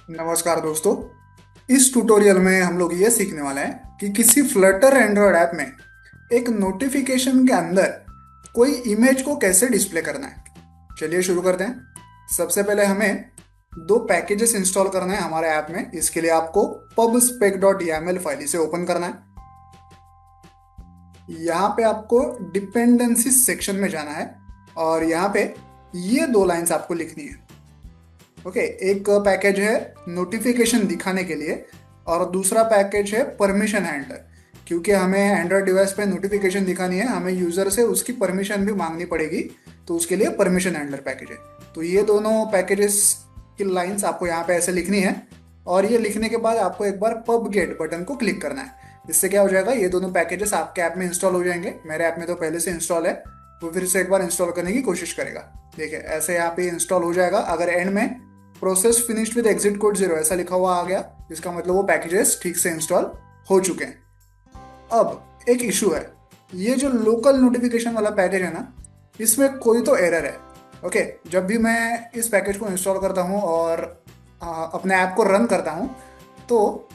नमस्कार दोस्तों। इस ट्यूटोरियल में हम लोग ये सीखने वाले हैं कि किसी फ्लटर एंड्रॉयड ऐप में एक नोटिफिकेशन के अंदर कोई इमेज को कैसे डिस्प्ले करना है। चलिए शुरू करते हैं। सबसे पहले हमें दो पैकेजेस इंस्टॉल करना है हमारे ऐप में। इसके लिए आपको pubspec.yaml फाइल इसे ओपन करना है। यहाँ पे आपको डिपेंडेंसी सेक्शन में जाना है और यहाँ पे ये दो लाइंस आपको लिखनी है। ओके, एक पैकेज है नोटिफिकेशन दिखाने के लिए और दूसरा पैकेज है परमिशन हैंडलर। क्योंकि हमें एंड्रॉयड डिवाइस पे नोटिफिकेशन दिखानी है, हमें यूज़र से उसकी परमिशन भी मांगनी पड़ेगी, तो उसके लिए परमिशन हैंडलर पैकेज है। तो ये दोनों पैकेजेस की लाइंस आपको यहाँ पे ऐसे लिखनी है और ये लिखने के बाद आपको एक बार पब गेट बटन को क्लिक करना है। इससे क्या हो जाएगा, ये दोनों पैकेजेस आपके ऐप में इंस्टॉल हो जाएंगे। मेरे ऐप में तो पहले से इंस्टॉल है, वो फिर से एक बार इंस्टॉल करने की कोशिश करेगा। देखिए ऐसे यहाँ पे इंस्टॉल हो जाएगा। अगर एंड में process finished with exit code 0 ऐसा लिखा हुआ आ गया, इसका मतलब वो पैकेजेस ठीक से इंस्टॉल हो चुके हैं। अब एक इशू है, ये जो लोकल नोटिफिकेशन वाला पैकेज है ना, इसमें कोई तो एरर है। ओके, जब भी मैं इस पैकेज को इंस्टॉल करता हूँ और अपने ऐप को रन करता हूँ तो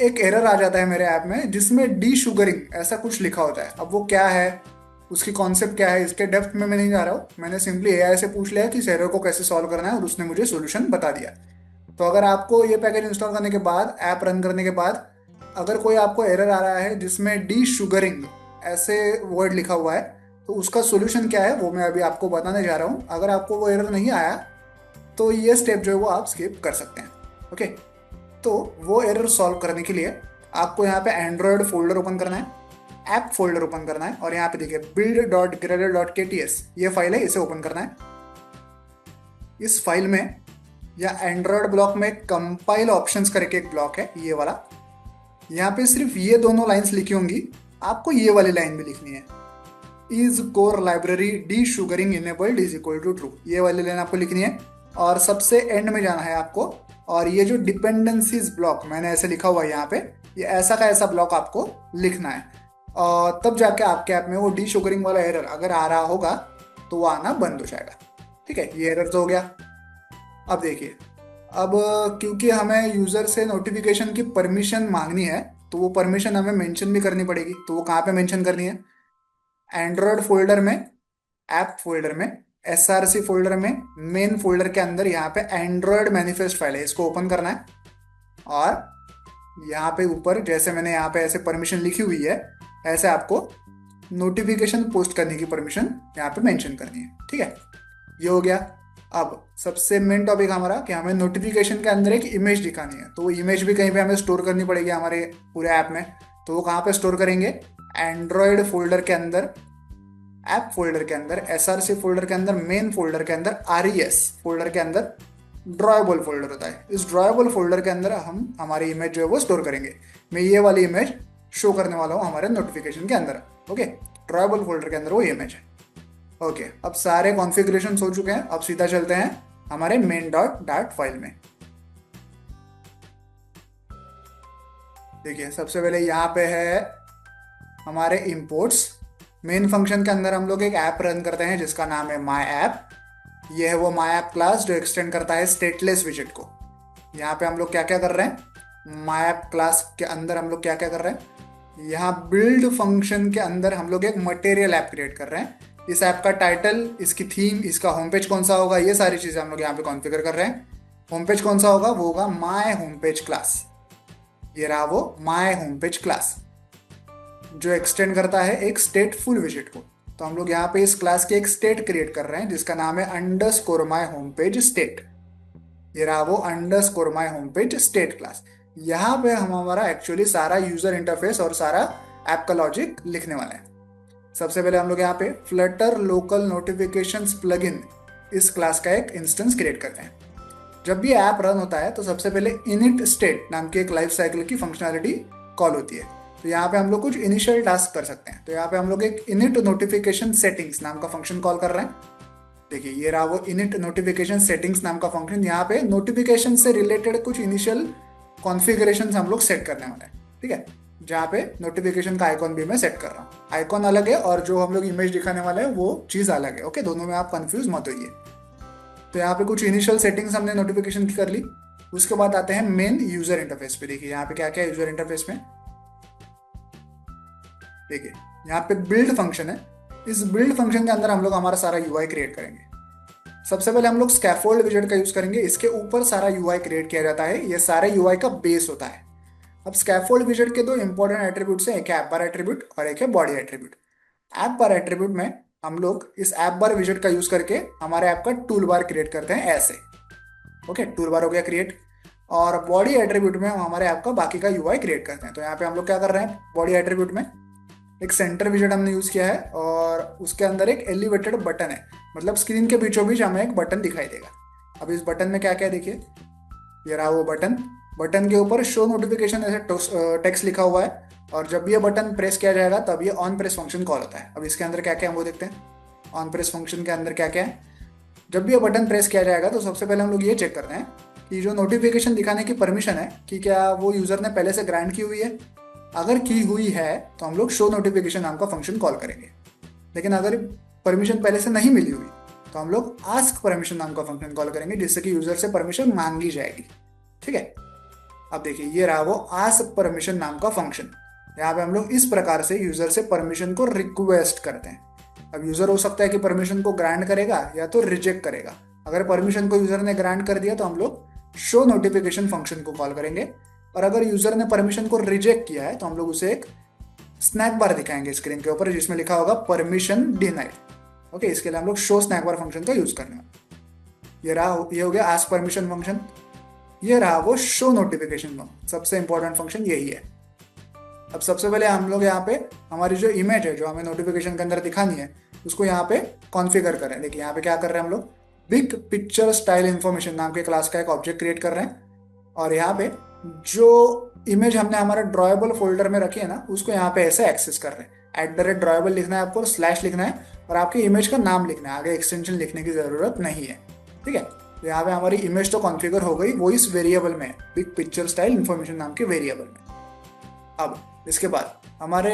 एक एरर आ जाता है मेरे ऐप में जिसमें डी शुगरिंग ऐसा कुछ लिखा होता है। अब वो क्या है, उसकी कॉन्सेप्ट क्या है, इसके डेप्थ में मैं नहीं जा रहा हूँ। मैंने सिंपली एआई से पूछ लिया कि इस एरर को कैसे सॉल्व करना है और उसने मुझे सोल्यूशन बता दिया। तो अगर आपको ये पैकेज इंस्टॉल करने के बाद, ऐप रन करने के बाद, अगर कोई आपको एरर आ रहा है जिसमें डी शुगरिंग ऐसे वर्ड लिखा हुआ है, तो उसका सोल्यूशन क्या है वो मैं अभी आपको बताने जा रहा हूँ। अगर आपको वो एरर नहीं आया तो ये स्टेप जो है वो आप स्किप कर सकते हैं। ओके, तो वो एरर सॉल्व करने के लिए आपको यहाँ पे एंड्रॉयड फोल्डर ओपन करना है, ऐप फोल्डर ओपन करना है और यहाँ पे देखिए build.gradle.kts ये फाइल है, इसे ओपन करना है। इस फाइल में या एंड्रॉयड ब्लॉक में कंपाइल ऑप्शंस करके एक ब्लॉक है ये वाला। यहाँ पे सिर्फ ये दोनों लाइंस लिखी होंगी, आपको ये वाली लाइन भी लिखनी है। Is core library desugaring enabled is equal to true, ये वाली लाइन आपको लिखनी है और सबसे एंड में जाना है आपको। और ये जो डिपेंडेंसीज ब्लॉक मैंने ऐसे लिखा हुआ है यहाँ पे, ये ऐसा का ऐसा ब्लॉक आपको लिखना है। और तब जाके आपके ऐप में वो डी शुगरिंग वाला एरर अगर आ रहा होगा तो वो आना बंद हो जाएगा। ठीक है, ये एरर तो हो गया। अब देखिए, अब क्योंकि हमें यूजर से नोटिफिकेशन की परमिशन मांगनी है तो वो परमिशन हमें मेंशन भी करनी पड़ेगी। तो वो कहाँ पे मेंशन करनी है, एंड्रॉयड फोल्डर में, ऐप फोल्डर में, एसआरसी फोल्डर में, मेन फोल्डर के अंदर यहाँ पे एंड्रॉयड मैनिफेस्ट फाइल है, इसको ओपन करना है। और यहाँ पे ऊपर जैसे मैंने यहाँ पे ऐसे परमिशन लिखी हुई है, ऐसे आपको नोटिफिकेशन पोस्ट करने की परमिशन यहाँ पे मेंशन करनी है। ठीक है, ये हो गया। अब सबसे मेन टॉपिक हमारा कि हमें नोटिफिकेशन के अंदर एक इमेज दिखानी है, तो वो इमेज भी कहीं पे हमें स्टोर करनी पड़ेगी हमारे पूरे ऐप में। तो वो कहाँ पे स्टोर करेंगे, एंड्रॉयड फोल्डर के अंदर, ऐप फोल्डर के अंदर, एसआरसी फोल्डर के अंदर, मेन फोल्डर के अंदर, आरईएस फोल्डर के अंदर ड्रॉएबल फोल्डर होता है। इस ड्रॉएबल फोल्डर के अंदर हम हमारी इमेज जो है वो स्टोर करेंगे। मैं ये वाली इमेज शो करने वाला हूँ हमारे नोटिफिकेशन के अंदर। ओके, ड्रॉएबल फोल्डर के अंदर वो इमेज है। ओके, अब सारे कॉन्फ़िगरेशन हो चुके हैं। अब सीधा चलते हैं हमारे मेन डॉट डाट फाइल में। देखिए सबसे पहले यहाँ पे है हमारे इंपोर्ट्स। मेन फंक्शन के अंदर हम लोग एक ऐप रन करते हैं जिसका नाम है माई ऐप। ये है वो माई ऐप क्लास जो एक्सटेंड करता है स्टेटलेस विजेट को। यहाँ पे हम लोग क्या क्या कर रहे हैं, माई ऐप क्लास के अंदर हम लोग क्या क्या कर रहे हैं, यहाँ बिल्ड फंक्शन के अंदर हम लोग एक मटेरियल ऐप क्रिएट कर रहे हैं। इस ऐप का टाइटल, इसकी थीम, इसका होम पेज कौन सा होगा, ये सारी चीज़ें हम लोग यहाँ पे कॉन्फ़िगर कर रहे हैं। होम पेज कौन सा होगा, वो होगा माई होम पेज क्लास। ये रहा वो माई होम पेज क्लास जो एक्सटेंड करता है एक स्टेटफुल विजिट को। तो हम लोग यहाँ पे इस क्लास की एक स्टेट क्रिएट कर रहे हैं जिसका नाम है underscore my home page state. ये रहा वो underscore my home page state class. यहाँ पे हम हमारा एक्चुअली सारा यूजर इंटरफेस और सारा ऐप का लॉजिक लिखने वाला है। सबसे पहले हम लोग यहाँ पे फ्लटर लोकल नोटिफिकेशंस प्लगइन इस क्लास का एक इंस्टेंस क्रिएट करते हैं। जब भी ऐप रन होता है तो सबसे पहले इनिट स्टेट नाम की एक लाइफ साइकिल की फंक्शनैलिटी कॉल होती है। तो यहाँ पे हम लोग कुछ इनिशियल टास्क कर सकते हैं। तो यहाँ पे हम लोग एक इनिट नोटिफिकेशन सेटिंग्स नाम का फंक्शन कॉल कर रहे हैं। देखिए ये रहा वो इनिट नोटिफिकेशन सेटिंग्स नाम का फंक्शन। यहाँ पे नोटिफिकेशन से रिलेटेड कुछ इनिशियल कॉन्फ़िगरेशन हम लोग सेट करने वाले हैं। ठीक है, जहाँ पे नोटिफिकेशन का आइकॉन भी मैं सेट कर रहा हूँ। आइकॉन अलग है और जो हम लोग इमेज दिखाने वाले हैं वो चीज़ अलग है। ओके, दोनों में आप कंफ्यूज मत होइए। तो यहाँ पे कुछ इनिशियल सेटिंग्स हमने नोटिफिकेशन की कर ली। उसके बाद आते हैं मेन यूजर इंटरफेस पे। देखिए यहाँ पे क्या क्या है यूजर इंटरफेस में। देखिए यहाँ पे बिल्ड फंक्शन है। इस बिल्ड फंक्शन के अंदर हम लोग हमारा सारा यूआई क्रिएट करेंगे। सबसे पहले हम लोग स्कैफोल्ड विजेट का यूज करेंगे। इसके ऊपर सारा यूआई क्रिएट किया जाता है, ये सारे यूआई का बेस होता है। अब स्कैफोल्ड विजेट के दो इंपॉर्टेंट एट्रीब्यूट्स हैं, एक है ऐप बार एट्रीब्यूट और एक है बॉडी एट्रीब्यूट। ऐप बार एट्रीब्यूट में हम लोग इस ऐप बार विजेट का यूज करके हमारे ऐप का टूल बार क्रिएट करते हैं ऐसे। ओके, टूल बार हो गया क्रिएट। और बॉडी एट्रीब्यूट में हम हमारे ऐप का बाकी का यूआई क्रिएट करते हैं। तो यहाँ पे हम लोग क्या कर रहे हैं, बॉडी एट्रीब्यूट में एक सेंटर विजेट हमने यूज किया है और उसके अंदर एक एलिवेटेड बटन है, मतलब स्क्रीन के बीचों बीच हमें एक बटन दिखाई देगा। अब इस बटन में क्या क्या है देखिए, ये रहा वो बटन। बटन के ऊपर शो नोटिफिकेशन ऐसे टेक्स्ट लिखा हुआ है, और जब ये बटन प्रेस किया जाएगा तब ये ऑन प्रेस फंक्शन कॉल होता है। अब इसके अंदर क्या क्या है वो देखते हैं। ऑन प्रेस फंक्शन के अंदर क्या क्या है, जब भी ये बटन प्रेस किया जाएगा तो सबसे पहले हम लोग ये चेक करते हैं कि जो नोटिफिकेशन दिखाने की परमिशन है कि क्या वो यूजर ने पहले से ग्रांट की हुई है। अगर की हुई है तो हम लोग शो नोटिफिकेशन नाम का फंक्शन कॉल करेंगे। लेकिन अगर परमिशन पहले से नहीं मिली हुई तो हम लोग आस्क परमिशन नाम का फंक्शन कॉल करेंगे, जिससे कि यूजर से परमिशन मांगी जाएगी। ठीक है, अब देखिए ये रहा वो आस्क परमिशन नाम का फंक्शन। यहाँ पे हम लोग इस प्रकार से यूजर से परमिशन को रिक्वेस्ट करते हैं। अब यूजर हो सकता है कि परमिशन को ग्रांट करेगा या तो रिजेक्ट करेगा। अगर परमिशन को यूजर ने ग्रांट कर दिया तो हम लोग शो नोटिफिकेशन फंक्शन को कॉल करेंगे, और अगर यूजर ने परमिशन को रिजेक्ट किया है तो हम लोग उसे एक स्नैक बार दिखाएंगे स्क्रीन के ऊपर, जिसमें लिखा होगा परमिशन डिनाइड। ओके, इसके लिए हम लोग शो स्नैक बार फंक्शन का यूज करना है। ये रहा, ये हो गया आस्क परमिशन फंक्शन। ये रहा वो शो नोटिफिकेशन फंक्शन, सबसे इंपॉर्टेंट फंक्शन यही है। अब सबसे पहले हम लोग यहाँ पे हमारी जो इमेज है जो हमें नोटिफिकेशन के अंदर दिखानी है उसको यहाँ पे कॉन्फ़िगर करें। देखिए यहाँ पे क्या कर रहे हैं हम लोग, बिग पिक्चर स्टाइल इन्फॉर्मेशन नाम के क्लास का एक ऑब्जेक्ट क्रिएट कर रहे हैं, और यहाँ पे जो इमेज हमने हमारा ड्रॉएबल फोल्डर में रखी है ना उसको यहाँ पे ऐसे एक्सेस कर रहे हैं। @ड्रॉएबल लिखना है आपको, स्लैश लिखना है और आपकी इमेज का नाम लिखना है, आगे एक्सटेंशन लिखने की जरूरत नहीं है। ठीक है, तो यहाँ पे हमारी इमेज तो कॉन्फ़िगर हो गई, वो इस वेरिएबल में, बिग पिक्चर स्टाइल इन्फॉर्मेशन नाम के वेरिएबल में। अब इसके बाद हमारे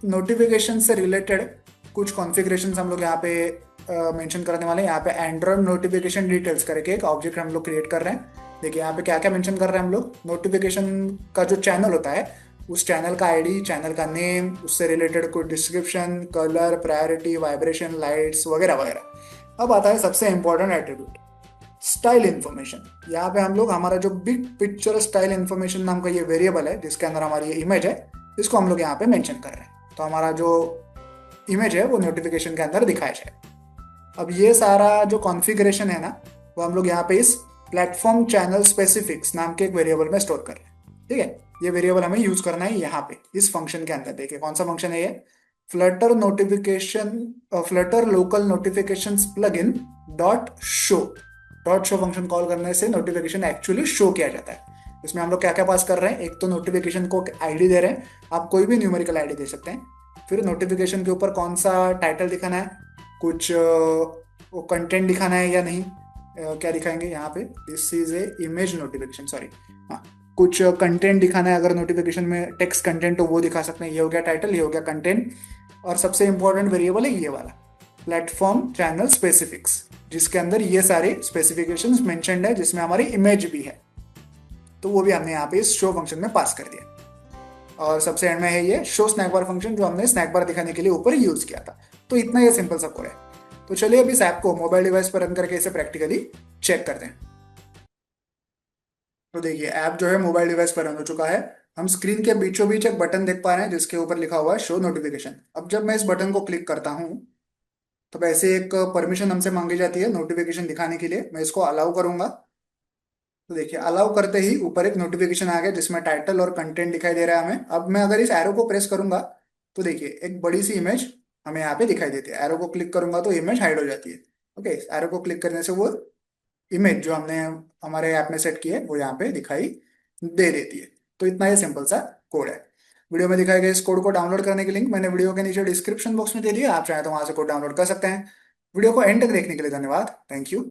नोटिफिकेशन से रिलेटेड कुछ कॉन्फ़िगरेशन हम लोग यहाँ पे मेंशन करने वाले हैं। यहाँ पे एंड्रॉइड नोटिफिकेशन डिटेल्स करके एक ऑब्जेक्ट हम लोग क्रिएट कर रहे हैं। देखिए यहाँ पे क्या क्या मेंशन कर रहे हैं हम लोग, नोटिफिकेशन का जो चैनल होता है उस चैनल का आईडी, चैनल का नेम, उससे रिलेटेड कोई description, colour, priority, vibration, lights वगैरह वगैरह। अब आता है सबसे इंपॉर्टेंट एट्रीब्यूट, स्टाइल इन्फॉर्मेशन। यहाँ पे हम लोग हमारा जो बिग पिक्चर स्टाइल इन्फॉर्मेशन नाम का ये वेरिएबल है जिसके अंदर हमारी ये इमेज है, इसको हम लोग यहाँ पे मेंशन कर रहे हैं। तो हमारा जो इमेज है वो नोटिफिकेशन के अंदर दिखाया जाए। अब ये सारा जो कॉन्फ़िगरेशन है ना वो हम लोग यहाँ पे इस प्लेटफॉर्म चैनल स्पेसिफिक्स नाम के एक वेरिएबल में स्टोर कर रहे हैं। ठीक है, ये वेरिएबल हमें यूज करना है यहाँ पे इस फंक्शन के अंदर। देखिए कौन सा फंक्शन है ये, Flutter notification, Flutter local notification plug in dot show. Dot show function call करने से नोटिफिकेशन एक्चुअली शो किया जाता है। इसमें हम लोग क्या क्या पास कर रहे हैं, एक तो नोटिफिकेशन को आईडी दे रहे हैं, आप कोई भी न्यूमेरिकल आईडी दे सकते हैं। फिर नोटिफिकेशन के ऊपर कौन सा टाइटल दिखाना है, कुछ वो कंटेंट दिखाना है या नहीं, क्या दिखाएंगे यहाँ पे, this is a image notification, sorry, हाँ, कुछ कंटेंट दिखाना है। अगर नोटिफिकेशन में टेक्स्ट कंटेंट हो वो दिखा सकते हैं। ये हो गया टाइटल, ये हो गया कंटेंट, और सबसे इंपॉर्टेंट वेरिएबल है ये वाला प्लेटफॉर्म चैनल स्पेसिफिक्स, जिसके अंदर ये सारे स्पेसिफिकेशंस मेंशन्ड है, जिसमें हमारी इमेज भी है। तो वो भी हमने यहाँ पे इस शो फंक्शन में पास कर दिया। और सबसे एंड में है ये शो स्नैक बार फंक्शन जो हमने स्नैक बार दिखाने के लिए ऊपर यूज किया था। तो इतना ये सिंपल सा कोड है। तो चलिए अब इस ऐप को मोबाइल डिवाइस पर रन करके इसे प्रैक्टिकली चेक करते हैं। तो देखिए ऐप जो है मोबाइल डिवाइस पर रन हो चुका है। हम स्क्रीन के बीचों बीच एक बटन देख पा रहे हैं जिसके ऊपर लिखा हुआ है शो नोटिफिकेशन। अब जब मैं इस बटन को क्लिक करता हूँ तो वैसे एक परमिशन हमसे मांगी जाती है नोटिफिकेशन दिखाने के लिए। मैं इसको अलाउ करूंगा। तो देखिए अलाउ करते ही ऊपर एक नोटिफिकेशन आ गया जिसमें टाइटल और कंटेंट दिखाई दे रहा है हमें। अब मैं अगर इस एरो को प्रेस करूंगा तो देखिए एक बड़ी सी इमेज हमें यहाँ पे दिखाई देती है। एरो को क्लिक करूंगा तो इमेज हाइड हो जाती है। ओके, एरो को क्लिक करने से वो इमेज जो हमने हमारे ऐप में सेट की है वो यहाँ पे दिखाई दे देती है। तो इतना ही सिंपल सा कोड है। वीडियो में दिखाए गए इस कोड को डाउनलोड करने की लिंक मैंने वीडियो के नीचे डिस्क्रिप्शन बॉक्स में दे दिया, आप चाहे तो वहां से कोड डाउनलोड कर सकते हैं। वीडियो को एंड तक देखने के लिए धन्यवाद, थैंक यू।